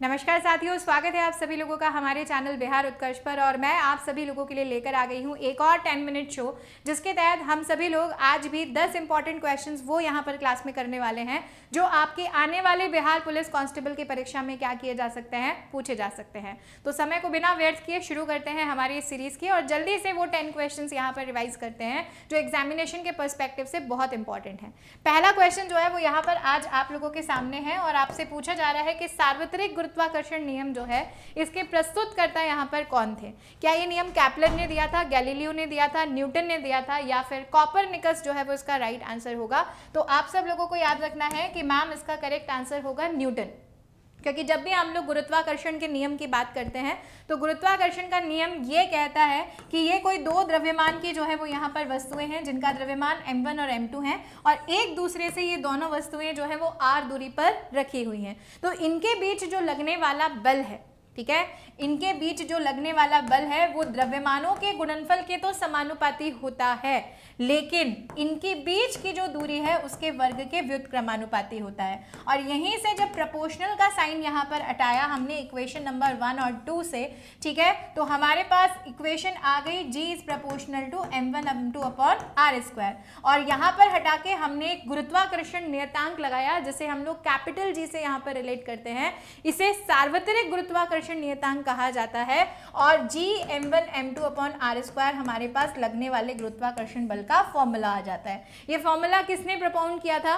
नमस्कार साथियों, स्वागत है आप सभी लोगों का हमारे चैनल बिहार उत्कर्ष पर। और मैं आप सभी लोगों के लिए लेकर आ गई हूं एक और 10 मिनट शो, जिसके तहत हम सभी लोग आज भी 10 इंपॉर्टेंट क्वेश्चंस वो यहां पर क्लास में करने वाले हैं, जो आपके आने वाले बिहार पुलिस कांस्टेबल की परीक्षा में क्या किए जा सकते हैं, पूछे जा सकते हैं। तो समय को बिना व्यर्थ किए शुरू करते हैं हमारी इस सीरीज की, और जल्दी से वो 10 क्वेश्चन यहाँ पर रिवाइज करते हैं जो एग्जामिनेशन के पर्सपेक्टिव से बहुत इंपॉर्टेंट है। पहला क्वेश्चन जो है वो यहाँ पर आज आप लोगों के सामने है, और आपसे पूछा जा रहा है कि सार्वत्रिक गुरुत्वाकर्षण नियम जो है इसके प्रस्तुतकर्ता यहाँ पर कौन थे। क्या ये नियम कैप्लर ने दिया था, गैलीलियो ने दिया था, न्यूटन ने दिया था, या फिर कॉपरनिकस जो है वो इसका राइट आंसर होगा। तो आप सब लोगों को याद रखना है कि मैम इसका करेक्ट आंसर होगा न्यूटन, क्योंकि जब भी हम लोग गुरुत्वाकर्षण के नियम की बात करते हैं तो गुरुत्वाकर्षण का नियम ये कहता है कि ये कोई दो द्रव्यमान की जो है वो यहाँ पर वस्तुएं हैं जिनका द्रव्यमान m1 और m2 है, और एक दूसरे से ये दोनों वस्तुएं जो है वो r दूरी पर रखी हुई हैं। तो इनके बीच जो लगने वाला बल है, ठीक है, इनके बीच जो लगने वाला बल है वो द्रव्यमानों के गुणनफल के तो समानुपाती होता है, लेकिन इनके बीच की जो दूरी है उसके वर्ग के व्युत्क्रमानुपाती होता है। और यहीं से जब प्रोपोर्शनल का साइन यहाँ पर हटाया हमने इक्वेशन नंबर 1 और 2 से, ठीक है, तो हमारे पास इक्वेशन आ गई g is proportional to m1 m2 upon r square, और यहाँ पर हटा के हमने एक गुरुत्वाकर्षण नियतांक लगाया जिसे हम लोग कैपिटल G से यहाँ पर रिलेट करते हैं। इसे सार्वत्रिक गुरुत्वाकर्षण नियतांक कहा जाता है, और g m1 m2 upon r square हमारे पास लगने वाले गुरुत्वाकर्षण बल का फॉर्मूला आ जाता है। ये फॉर्मूला किसने प्रपोज किया था?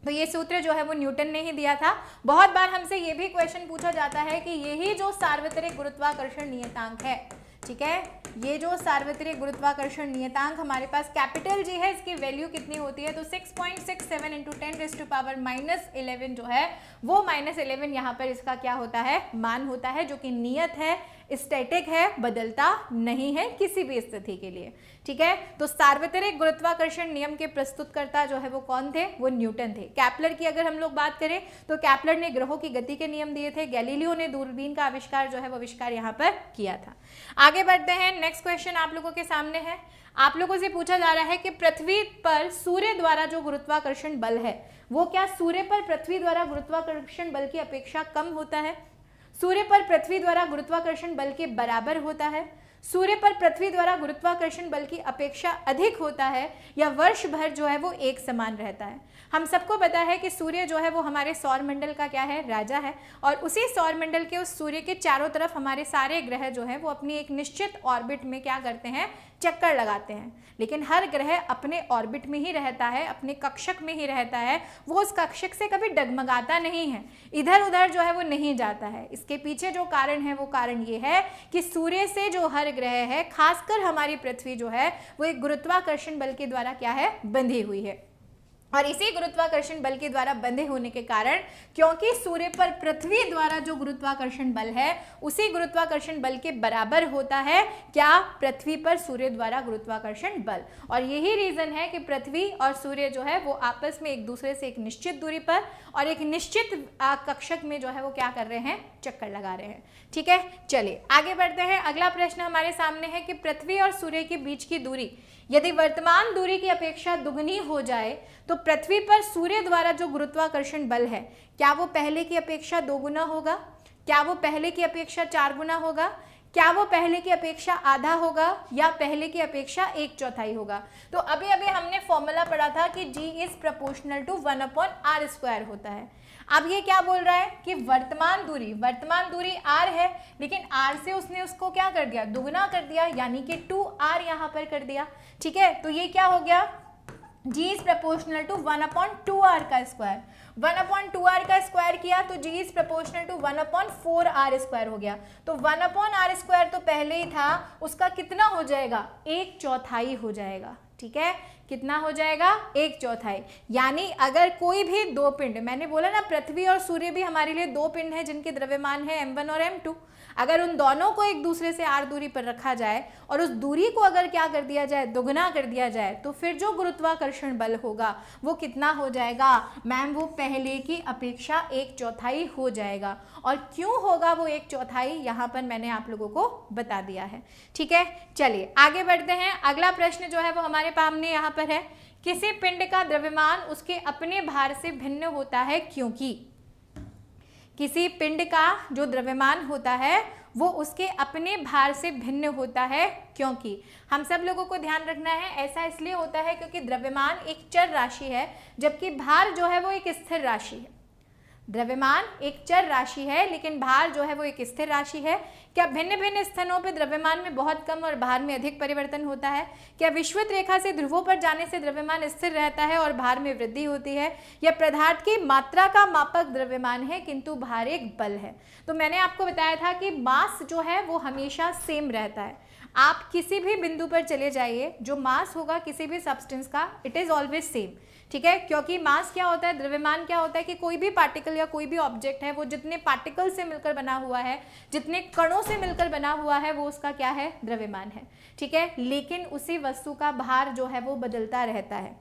तो ये सूत्र जो है वो न्यूटन ने ही दिया था। बहुत बार हमसे ये भी क्वेश्चन पूछा जाता है कि यही जो सार्वत्रिक गुरुत्वाकर्षण नियतांक है, ठीक है, ये जो सार्वत्रिक गुरुत्वाकर्षण नियतांक हमारे पास कैपिटल G है, इसकी वैल्यू कितनी होती है? तो 6.67 इंटू 10⁻11 जो है वो -11 यहाँ पर इसका क्या होता है? मान होता है, जो कि नियत है, स्टैटिक है, बदलता नहीं है किसी भी स्थिति के लिए, ठीक है। तो सार्वत्रिक गुरुत्वाकर्षण नियम के प्रस्तुतकर्ता जो है वो कौन थे? वो न्यूटन थे। कैप्लर की अगर हम लोग बात करें तो कैप्लर ने ग्रहों की गति के नियम दिए थे, गैलीलियो ने दूरबीन का आविष्कार जो है वो आविष्कार यहाँ पर किया था। आगे बढ़ते हैं, नेक्स्ट क्वेश्चन आप लोगों के सामने है। आप लोगों से पूछा जा रहा है कि पृथ्वी पर सूर्य द्वारा जो गुरुत्वाकर्षण बल है वो क्या सूर्य पर पृथ्वी द्वारा गुरुत्वाकर्षण बल की अपेक्षा कम होता है, सूर्य पर पृथ्वी द्वारा गुरुत्वाकर्षण बल के बराबर होता है, सूर्य पर पृथ्वी द्वारा गुरुत्वाकर्षण बल की अपेक्षा अधिक होता है, या वर्ष भर जो है वो एक समान रहता है। हम सबको पता है कि सूर्य जो है वो हमारे सौर मंडल का क्या है? राजा है, और उसी सौर मंडल के उस सूर्य के चारों तरफ हमारे सारे ग्रह जो है वो अपनी एक निश्चित ऑर्बिट में क्या करते हैं? चक्कर लगाते हैं। लेकिन हर ग्रह अपने ऑर्बिट में ही रहता है, अपने कक्षक में ही रहता है, वो उस कक्षक से कभी डगमगाता नहीं है, इधर उधर जो है वो नहीं जाता है। इसके पीछे जो कारण है वो कारण ये है कि सूर्य से जो हर ग्रह है, खासकर हमारी पृथ्वी जो है वो एक गुरुत्वाकर्षण बल के द्वारा क्या है? बंधी हुई है। और इसी गुरुत्वाकर्षण बल के द्वारा बंधे होने के कारण, क्योंकि सूर्य पर पृथ्वी द्वारा जो गुरुत्वाकर्षण बल है उसी गुरुत्वाकर्षण बल के बराबर होता है क्या? पृथ्वी पर सूर्य द्वारा गुरुत्वाकर्षण बल। और यही रीजन है कि पृथ्वी और सूर्य जो है वो आपस में एक दूसरे से एक निश्चित दूरी पर और एक निश्चित कक्षक में जो है वो क्या कर रहे हैं? चक्कर लगा रहे हैं, ठीक है। चलिए आगे बढ़ते हैं। अगला प्रश्न हमारे सामने है कि पृथ्वी और सूर्य के बीच की दूरी यदि वर्तमान दूरी की अपेक्षा दुगनी हो जाए तो पृथ्वी पर सूर्य द्वारा जो गुरुत्वाकर्षण बल है क्या वो पहले की अपेक्षा 2 गुना होगा? क्या वो पहले की अपेक्षा 4 गुना होगा? क्या वो पहले की अपेक्षा आधा होगा, या पहले की अपेक्षा 1/4 होगा? तो अभी अभी हमने फॉर्मूला पढ़ा था कि G is proportional to 1/r square होता है। अब ये क्या बोल रहा है कि वर्तमान दूरी r है, लेकिन r से उसने उसको क्या कर दिया? दुगुना कर दिया, यानी कि 2r यहाँ पर कर दिया, ठीक है। तो ये क्या हो गया? G is proportional to 1/2r का स्क्वायर, 1/2r का स्क्वायर किया तो G is proportional to 1/4r square हो गया। तो 1/r स्क्वायर तो पहले ही था, उसका कितना हो जाएगा? 1/4 हो जाएगा, ठीक है। कितना हो जाएगा? 1/4। यानी अगर कोई भी दो पिंड, मैंने बोला ना पृथ्वी और सूर्य भी हमारे लिए दो पिंड हैं जिनके द्रव्यमान है m1 और m2, अगर उन दोनों को एक दूसरे से r दूरी पर रखा जाए और उस दूरी को अगर क्या कर दिया जाए? दुगना कर दिया जाए, तो फिर जो गुरुत्वाकर्षण बल होगा वो कितना हो जाएगा? मैम वो पहले की अपेक्षा 1/4 हो जाएगा। और क्यों होगा वो 1/4? यहाँ पर मैंने आप लोगों को बता दिया है, ठीक है। चलिए आगे बढ़ते हैं। अगला प्रश्न जो है वो हमारे सामने यहाँ पर है, किसी पिंड का द्रव्यमान उसके अपने भार से भिन्न होता है क्योंकि किसी पिंड का जो द्रव्यमान होता है वो उसके अपने भार से भिन्न होता है, क्योंकि हम सब लोगों को ध्यान रखना है, ऐसा इसलिए होता है क्योंकि द्रव्यमान एक चर राशि है जबकि भार जो है वो एक स्थिर राशि है। द्रव्यमान एक चर राशि है लेकिन भार जो है वो एक स्थिर राशि है। क्या भिन्न भिन्न स्थानों पर द्रव्यमान में बहुत कम और भार में अधिक परिवर्तन होता है? क्या विषुवत रेखा से ध्रुवों पर जाने से द्रव्यमान स्थिर रहता है और भार में वृद्धि होती है? या पदार्थ की मात्रा का मापक द्रव्यमान है किंतु भार एक बल है? तो मैंने आपको बताया था कि मास जो है वो हमेशा सेम रहता है। आप किसी भी बिंदु पर चले जाइए, जो मास होगा किसी भी सब्सटेंस का, इट इज ऑलवेज सेम, ठीक है। क्योंकि मास क्या होता है, द्रव्यमान क्या होता है कि कोई भी पार्टिकल या कोई भी ऑब्जेक्ट है वो जितने पार्टिकल से मिलकर बना हुआ है, जितने कणों से मिलकर बना हुआ है, वो उसका क्या है, द्रव्यमान है, ठीक है। लेकिन उसी वस्तु का भार जो है वो बदलता रहता है,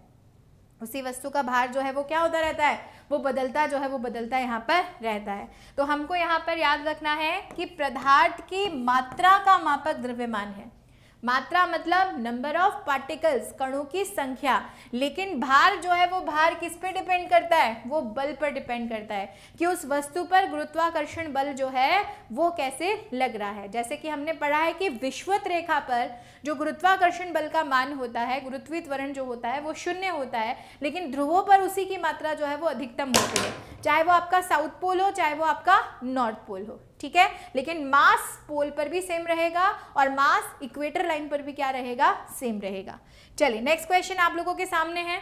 उसी वस्तु का भार जो है वो क्या होता रहता है, वो बदलता जो है वो बदलता यहाँ पर रहता है। तो हमको यहाँ पर याद रखना है कि पदार्थ की मात्रा का मापक द्रव्यमान है। मात्रा मतलब नंबर ऑफ पार्टिकल्स, कणों की संख्या। लेकिन भार जो है वो भार किस पे डिपेंड करता है, वो बल पर डिपेंड करता है कि उस वस्तु पर गुरुत्वाकर्षण बल जो है वो कैसे लग रहा है। जैसे कि हमने पढ़ा है कि विषुवत रेखा पर जो गुरुत्वाकर्षण बल का मान होता है, गुरुत्वीय त्वरण जो होता है वो 0 होता है, लेकिन ध्रुवों पर उसी की मात्रा जो है वो अधिकतम होती है, चाहे वो आपका साउथ पोल हो चाहे वो आपका नॉर्थ पोल हो, ठीक है। लेकिन मास पोल पर भी सेम रहेगा और मास इक्वेटर लाइन पर भी क्या रहेगा, सेम रहेगा। चलिए नेक्स्ट क्वेश्चन आप लोगों के सामने है।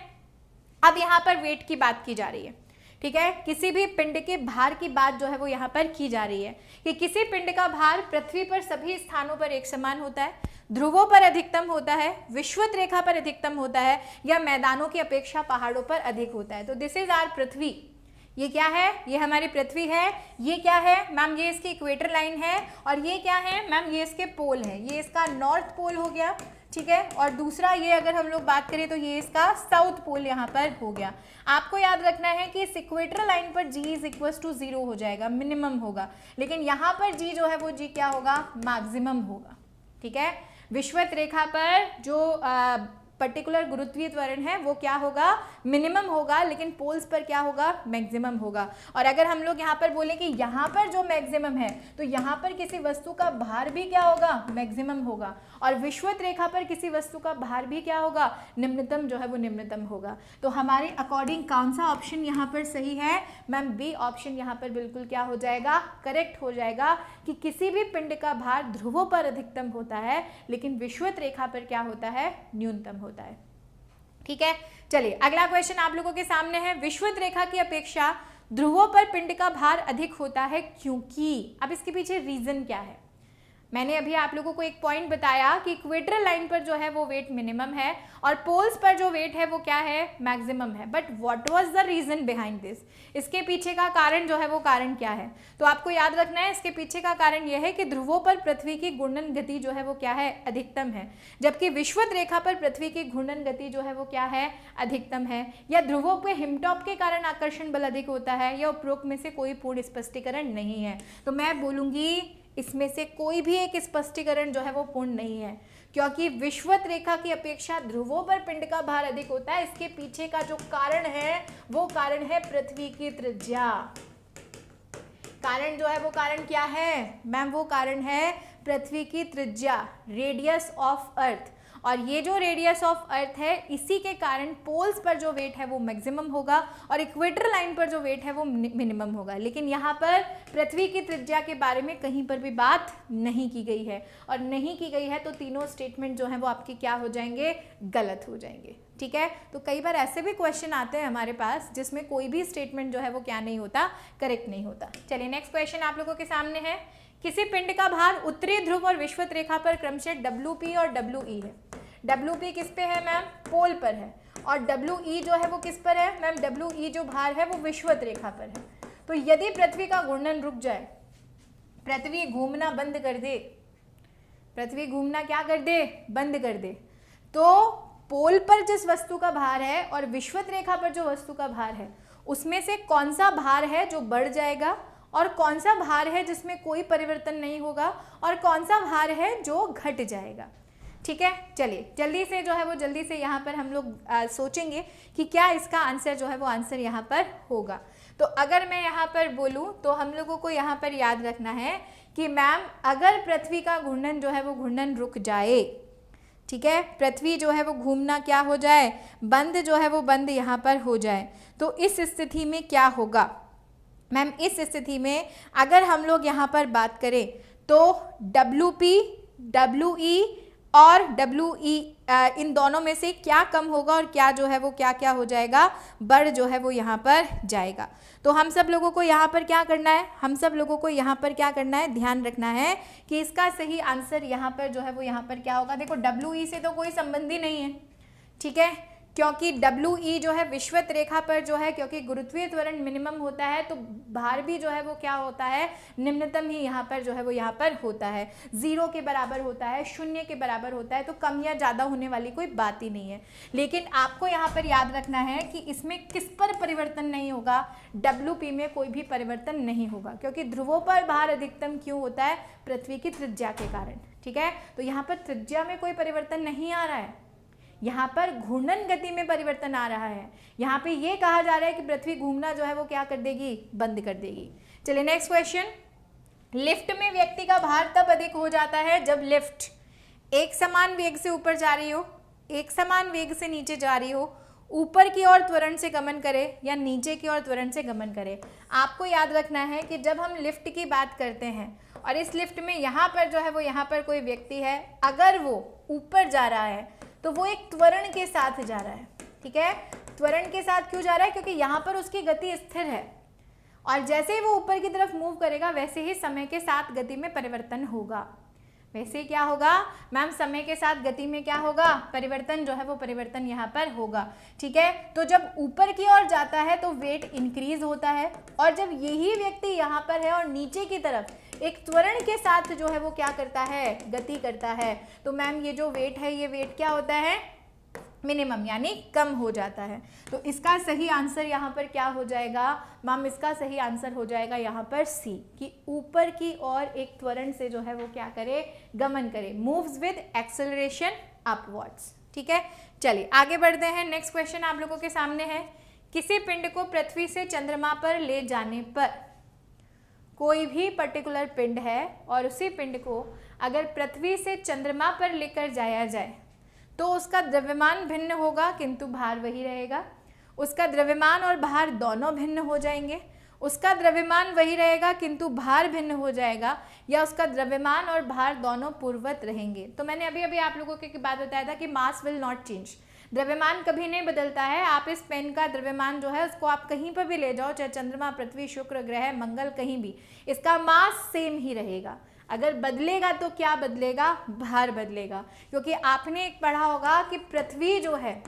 अब यहाँ पर वेट की बात की जा रही है, ठीक है। किसी भी पिंड के भार की बात जो है वो यहाँ पर की जा रही है कि किसी पिंड का भार पृथ्वी पर सभी स्थानों पर एक समान होता है, ध्रुवों पर अधिकतम होता है, विषुवत रेखा पर अधिकतम होता है, या मैदानों की अपेक्षा पहाड़ों पर अधिक होता है। तो दिस इज आवर पृथ्वी। ये क्या है, ये हमारी पृथ्वी है। ये क्या है मैम, ये इसकी इक्वेटर लाइन है। और ये क्या है मैम, ये इसके पोल है। ये इसका नॉर्थ पोल हो गया, ठीक है। और दूसरा ये अगर हम लोग बात करें तो ये इसका साउथ पोल यहाँ पर हो गया। आपको याद रखना है कि इस इक्वेटर लाइन पर g इज इक्वल टू 0 हो जाएगा, मिनिमम होगा, लेकिन यहाँ पर g जो है वो g क्या होगा, मैक्सिमम होगा, ठीक है। विषुवत रेखा पर जो पर्टिकुलर गुरुत्वीय त्वरण है वो क्या होगा, मिनिमम होगा, लेकिन पोल्स पर क्या होगा, मैक्सिमम होगा। और अगर हम लोग यहाँ पर बोले कि यहाँ पर जो मैक्सिमम है तो यहाँ पर किसी वस्तु का भार भी क्या होगा, मैक्सिमम होगा, और विषुवत रेखा पर किसी वस्तु का भार भी क्या होगा, निम्नतम जो है वो निम्नतम होगा। तो हमारे अकॉर्डिंग कौन सा ऑप्शन यहाँ पर सही है मैम, बी ऑप्शन यहाँ पर बिल्कुल क्या हो जाएगा, करेक्ट हो जाएगा कि किसी भी पिंड का भार ध्रुवों पर अधिकतम होता है लेकिन विषुवत रेखा पर क्या होता है, न्यूनतम होता है, ठीक है। चलिए अगला क्वेश्चन आप लोगों के सामने है। विषुवत रेखा की अपेक्षा ध्रुवों पर पिंड का भार अधिक होता है क्योंकि, अब इसके पीछे रीजन क्या है। मैंने अभी आप लोगों को एक पॉइंट बताया कि इक्वेटर लाइन पर जो है वो वेट मिनिमम है और पोल्स पर जो वेट है वो क्या है, मैक्सिमम है। But what was the reason behind this, इसके पीछे का कारण जो है वो कारण क्या है, तो आपको याद रखना है इसके पीछे का कारण यह है कि ध्रुवों पर पृथ्वी की घूर्णन गति जो है वो क्या है, अधिकतम है, जबकि विषुवत रेखा पर पृथ्वी की घूर्णन गति जो है वो क्या है, अधिकतम है। या ध्रुवों पे हिमटॉप के कारण आकर्षण बल अधिक होता है, या उपरोक्त में से कोई पूर्ण स्पष्टीकरण नहीं है। तो मैं बोलूंगी इसमें से कोई भी एक स्पष्टीकरण जो है वो पूर्ण नहीं है, क्योंकि विषुवत रेखा की अपेक्षा ध्रुवों पर पिंड का भार अधिक होता है। इसके पीछे का जो कारण है वो कारण है पृथ्वी की त्रिज्या। कारण जो है वो कारण क्या है मैम, वो कारण है पृथ्वी की त्रिज्या, रेडियस ऑफ अर्थ। और ये जो रेडियस ऑफ अर्थ है इसी के कारण पोल्स पर जो वेट है वो मैक्सिमम होगा और इक्वेटर लाइन पर जो वेट है वो मिनिमम होगा। लेकिन यहाँ पर पृथ्वी की त्रिज्या के बारे में कहीं पर भी बात नहीं की गई है, और नहीं की गई है तो तीनों स्टेटमेंट जो है वो आपके क्या हो जाएंगे, गलत हो जाएंगे, ठीक है। तो कई बार ऐसे भी क्वेश्चन आते हैं हमारे पास जिसमें कोई भी स्टेटमेंट जो है वो क्या नहीं होता, करेक्ट नहीं होता। चलिए नेक्स्ट क्वेश्चन आप लोगों के सामने है। किसी पिंड का भार उत्तरी ध्रुव और विषुवत रेखा पर क्रमशः WP और WE है। WP किस पे है मैम, पोल पर है, और WE जो है वो किस पर है मैम, WE जो भार है वो विषुवत रेखा पर है। तो यदि पृथ्वी का घूर्णन रुक जाए, पृथ्वी घूमना बंद कर दे, पृथ्वी घूमना क्या कर दे, बंद कर दे, तो पोल पर जिस वस्तु का भार है और विषुवत रेखा पर जो वस्तु का भार है उसमें से कौन सा भार है जो बढ़ जाएगा और कौन सा भार है जिसमें कोई परिवर्तन नहीं होगा और कौन सा भार है जो घट जाएगा, ठीक है। चलिए जल्दी से जो है वो जल्दी से यहाँ पर हम लोग सोचेंगे कि क्या इसका आंसर जो है वो आंसर यहाँ पर होगा। तो अगर मैं यहाँ पर बोलूँ तो हम लोगों को यहाँ पर याद रखना है कि मैम अगर पृथ्वी का घूर्णन जो है वो घूर्णन रुक जाए, ठीक है, पृथ्वी जो है वो घूमना क्या हो जाए, बंद जो है वो बंद यहाँ पर हो जाए, तो इस स्थिति में क्या होगा मैम? इस स्थिति में अगर हम लोग यहाँ पर बात करें तो WP, WE और WE इन दोनों में से क्या कम होगा और क्या जो है वो क्या क्या हो जाएगा, बढ़ जो है वो यहाँ पर जाएगा। तो हम सब लोगों को यहाँ पर क्या करना है, हम सब लोगों को यहाँ पर क्या करना है, ध्यान रखना है कि इसका सही आंसर यहाँ पर जो है वो यहाँ पर क्या होगा। देखो WE से तो कोई संबंध ही नहीं है, ठीक है, क्योंकि WE जो है विषुवत रेखा पर जो है, क्योंकि गुरुत्वीय त्वरण मिनिमम होता है तो भार भी जो है वो क्या होता है, निम्नतम ही यहाँ पर जो है वो यहाँ पर होता है, 0 के बराबर होता है, 0 के बराबर होता है, तो कम या ज़्यादा होने वाली कोई बात ही नहीं है। लेकिन आपको यहाँ पर याद रखना है कि इसमें किस पर परिवर्तन नहीं होगा, WP में कोई भी परिवर्तन नहीं होगा, क्योंकि ध्रुवों पर भार अधिकतम क्यों होता है, पृथ्वी की त्रिज्या के कारण, ठीक है। तो यहाँ पर त्रिज्या में कोई परिवर्तन नहीं आ रहा है, यहाँ पर घूर्णन गति में परिवर्तन आ रहा है। यहाँ पे ये कहा जा रहा है कि पृथ्वी घूमना जो है वो क्या कर देगी, बंद कर देगी। चलिए नेक्स्ट क्वेश्चन, लिफ्ट में व्यक्ति का भार तब अधिक हो जाता है जब लिफ्ट एक समान वेग से ऊपर जा रही हो, एक समान वेग से नीचे जा रही हो, ऊपर की ओर त्वरण से गमन करे या नीचे की ओर त्वरण से गमन करे। आपको याद रखना है कि जब हम लिफ्ट की बात करते हैं और इस लिफ्ट में यहाँ पर जो है वो यहाँ पर कोई व्यक्ति है, अगर वो ऊपर जा रहा है तो वो एक त्वरण के साथ जा रहा है, ठीक है। त्वरण के साथ क्यों जा रहा है, क्योंकि यहाँ पर उसकी गति स्थिर है और जैसे ही वो ऊपर की तरफ मूव करेगा वैसे ही समय के साथ गति में परिवर्तन होगा। वैसे क्या होगा मैम, समय के साथ गति में क्या होगा, परिवर्तन जो है वो परिवर्तन यहाँ पर होगा, ठीक है। तो जब ऊपर की ओर जाता है तो वेट इंक्रीज होता है और जब यही व्यक्ति यहाँ पर है और नीचे की तरफ एक त्वरण के साथ जो है वो क्या करता है, गति करता है, तो मैम ये जो वेट है ये वेट क्या होता है, मिनिमम यानी कम हो जाता है। तो इसका सही आंसर यहाँ पर क्या हो जाएगा मैम, इसका सही आंसर हो जाएगा यहाँ पर सी, कि ऊपर की ओर एक त्वरण से जो है वो क्या करे, गमन करे, मूव्स विद एक्सेलरेशन अपवर्ड्स, ठीक है। चलिए आगे बढ़ते हैं। नेक्स्ट क्वेश्चन आप लोगों के सामने है, किसी पिंड को पृथ्वी से चंद्रमा पर ले जाने पर, कोई भी पर्टिकुलर पिंड है और उसी पिंड को अगर पृथ्वी से चंद्रमा पर लेकर जाया जाए तो उसका द्रव्यमान भिन्न होगा किंतु भार वही रहेगा, उसका द्रव्यमान और भार दोनों भिन्न हो जाएंगे, उसका द्रव्यमान वही रहेगा किंतु भार भिन्न हो जाएगा, या उसका द्रव्यमान और भार दोनों पूर्ववत रहेंगे। तो मैंने अभी अभी आप लोगों के बात बताया था कि मास विल नॉट चेंज, द्रव्यमान कभी नहीं बदलता है। आप इस पेन का द्रव्यमान जो है उसको आप कहीं पर भी ले जाओ, चाहे चंद्रमा, पृथ्वी, शुक्र ग्रह, मंगल, कहीं भी, इसका मास सेम ही रहेगा। अगर बदलेगा तो क्या बदलेगा, भार बदलेगा, क्योंकि आपने एक पढ़ा होगा कि पृथ्वी जो है,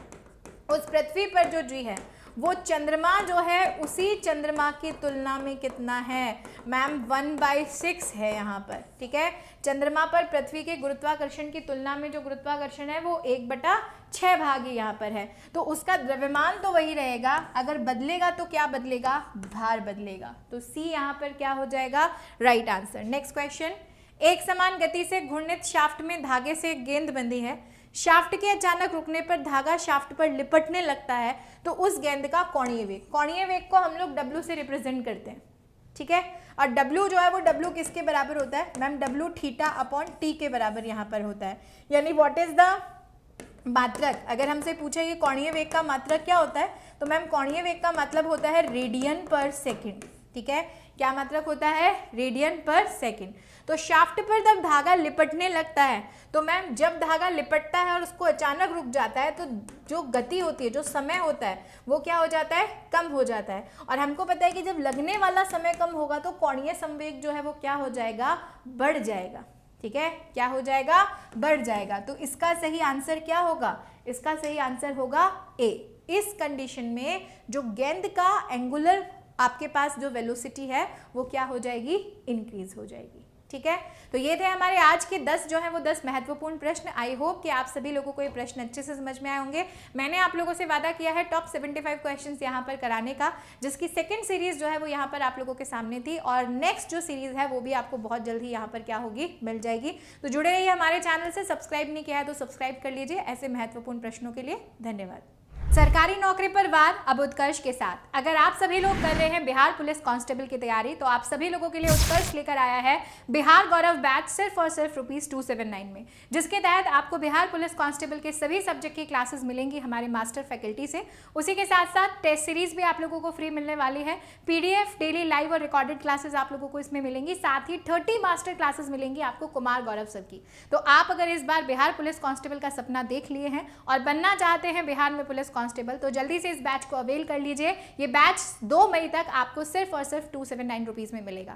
उस पृथ्वी पर जो जी है वो चंद्रमा जो है उसी चंद्रमा की तुलना में कितना है मैम, 1/6 है यहाँ पर, ठीक है। चंद्रमा पर पृथ्वी के गुरुत्वाकर्षण की तुलना में जो गुरुत्वाकर्षण है वो 1/6 भाग यहाँ पर है, तो उसका द्रव्यमान तो वही रहेगा, अगर बदलेगा तो क्या बदलेगा, भार बदलेगा। तो सी यहाँ पर क्या हो जाएगा, राइट आंसर। नेक्स्ट क्वेश्चन, एक समान गति से घूर्णित शाफ्ट में धागे से एक गेंद बंधी है, शाफ्ट के अचानक रुकने पर धागा शाफ्ट पर लिपटने लगता है, तो उस गेंद का कोणीय वेग, कोणीय वेग को हम लोग W से रिप्रेजेंट करते हैं, ठीक है। और W जो है वो W किसके बराबर होता है ma'am, W theta upon T के बराबर यहाँ पर होता है। यानी व्हाट इज द मात्रक, अगर हमसे पूछे कि कोणीय वेग का मात्रक क्या होता है, तो मैम कोणीय वेग का मतलब होता है रेडियन पर सेकेंड, ठीक है। क्या मात्रक होता है, रेडियन पर सेकेंड। तो शाफ्ट पर जब धागा लिपटने लगता है, तो मैम जब धागा लिपटता है और उसको अचानक रुक जाता है तो जो गति होती है, जो समय होता है वो क्या हो जाता है, कम हो जाता है। और हमको पता है कि जब लगने वाला समय कम होगा तो कोणीय संवेग जो है वो क्या हो जाएगा, बढ़ जाएगा, ठीक है। क्या हो जाएगा, बढ़ जाएगा। तो इसका सही आंसर क्या होगा, इसका सही आंसर होगा ए। इस कंडीशन में जो गेंद का एंगुलर आपके पास जो वेलोसिटी है वो क्या हो जाएगी, इंक्रीज हो जाएगी, ठीक है। तो ये थे हमारे आज के 10 जो है वो 10 महत्वपूर्ण प्रश्न। आई होप कि आप सभी लोगों को ये प्रश्न अच्छे से समझ में आए होंगे। मैंने आप लोगों से वादा किया है टॉप 75 क्वेश्चंस यहाँ पर कराने का, जिसकी सेकंड सीरीज जो है वो यहाँ पर आप लोगों के सामने थी, और नेक्स्ट जो सीरीज है वो भी आपको बहुत जल्दी यहाँ पर क्या होगी, मिल जाएगी। तो जुड़े रहिए हमारे चैनल से, सब्सक्राइब नहीं किया है तो सब्सक्राइब कर लीजिए ऐसे महत्वपूर्ण प्रश्नों के लिए। धन्यवाद। सरकारी नौकरी पर वार अब उत्कर्ष के साथ। अगर आप सभी लोग कर रहे हैं बिहार पुलिस कांस्टेबल की तैयारी तो आप सभी लोगों के लिए उत्कर्ष लेकर आया है बिहार गौरव बैच सिर्फ और सिर्फ ₹279 में, जिसके तहत आपको बिहार पुलिस कांस्टेबल के सभी सब्जेक्ट की क्लासेस मिलेंगी हमारे मास्टर फैकल्टी से। उसी के साथ साथ टेस्ट सीरीज भी आप लोगों को फ्री मिलने वाली है, पीडीएफ, डेली लाइव और रिकॉर्डेड क्लासेस आप लोगों को इसमें मिलेंगी, साथ ही 30 मास्टर क्लासेस मिलेंगी आपको कुमार गौरव सर की। तो आप अगर इस बार बिहार पुलिस कांस्टेबल का सपना देख लिए हैं और बनना चाहते हैं बिहार में पुलिस कांस्टेबल तो जल्दी से इस बैच को अवेल कर लीजिए। ये बैच 2 मई तक आपको सिर्फ और सिर्फ ₹279 में मिलेगा।